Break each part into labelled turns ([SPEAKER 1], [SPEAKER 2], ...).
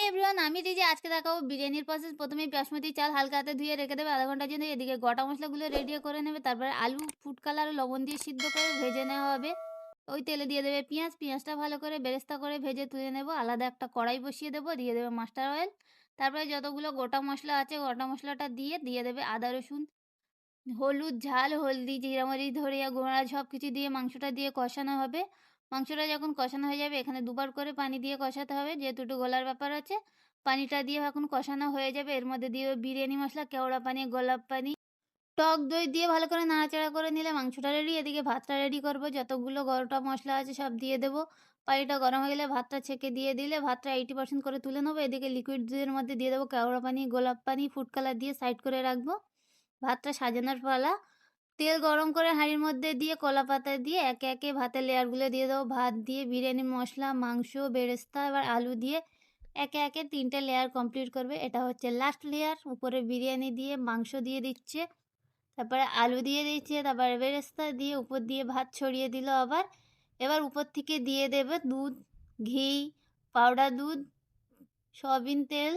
[SPEAKER 1] Everyone, আমি রিজি। আজকে দেখাবো বিরিয়ানির প্রসেস। প্রথমেই বাসমতি চাল হালকা হাতে ধুয়ে রেখে দেবে আধা ঘন্টার জন্য। এদিকে গোটা মশলাগুলো রেডি করে নেবে। তারপরে আলু ফুড কালার লবণ দিয়ে সিদ্ধ করে ভেজে নেওয়া হবে। ওই তেলে দিয়ে দেবে পেঁয়াজ। পেঁয়াজটা ভালো করে বেরেস্তা করে ভেজে তুলে নেব। আলাদা একটা কড়াই বসিয়ে দেবো, দিয়ে দেবে মাস্টার অয়েল। তারপরে যতগুলো গোটা মশলা আছে গোটা মশলাটা দিয়ে দেবে আদা রসুন, হলুদ, ঝাল, হলদি, জিরামরিচ, ধনিয়া গুঁড়া সব কিছু দিয়ে মাংসটা দিয়ে কষানো হবে। মাংসটা যখন কষানো হয়ে যাবে এখানে দুবার করে পানি দিয়ে কষাতে হবে, যেহেতু একটু গলার ব্যাপার আছে। পানিটা দিয়ে এখন কষানো হয়ে যাবে, এর মধ্যে দিয়ে বিরিয়ানি মশলা, কেওড়া পানি, গোলাপ পানি, টক দই দিয়ে ভালো করে নাড়াচাড়া করে নিলে মাংসটা রেডি। এদিকে ভাতটা রেডি করবো, যতগুলো গোটা মশলা আছে সব দিয়ে দেবো। পানিটা গরম হয়ে গেলে ভাতটা ছেঁকে দিয়ে দিলে ভাতটা 80% করে তুলে নেবো। এদিকে লিকুইড দুধের মধ্যে দিয়ে দেবো কেওড়া পানি, গোলাপ পানি, ফুড কালার দিয়ে সাইড করে রাখবো। ভাতটা সাজানোর পালা। তেল গরম করে হাঁড়ির মধ্যে দিয়ে কলা পাতা দিয়ে একে একে ভাতের লেয়ারগুলো দিয়ে দেবো। ভাত দিয়ে বিরিয়ানি মশলা, মাংস, বেরেস্তা, এবার আলু দিয়ে একে একে 3টে লেয়ার কমপ্লিট করবে। এটা হচ্ছে লাস্ট লেয়ার। উপরে বিরিয়ানি দিয়ে মাংস দিয়ে দিচ্ছে, তারপরে আলু দিয়ে দিচ্ছে, তারপরে বেরেস্তা দিয়ে উপর দিয়ে ভাত ছড়িয়ে দিল আবার। এবার উপর থেকে দিয়ে দেবে দুধ, ঘি, পাউডার দুধ, সয়াবিন তেল,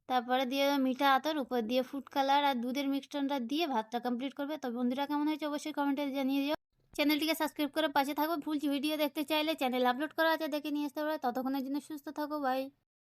[SPEAKER 1] তারপরে দিয়ে দেবে মিঠা আতর, উপর দিয়ে ফুড কালার আর দুধের মিশ্রণটা দিয়ে ভাতটা কমপ্লিট করবে। তো বন্ধুরা, কেমন হয়েছে অবশ্যই কমেন্টে জানিয়ে দিও। চ্যানেলটিকে সাবস্ক্রাইব করে পাশে থাকো। ফুল ভিডিও দেখতে চাইলে চ্যানেল আপলোড করা আছে, দেখে নিয়ে আসতে পারো। ততক্ষণের জন্য সুস্থ থাকো, বাই।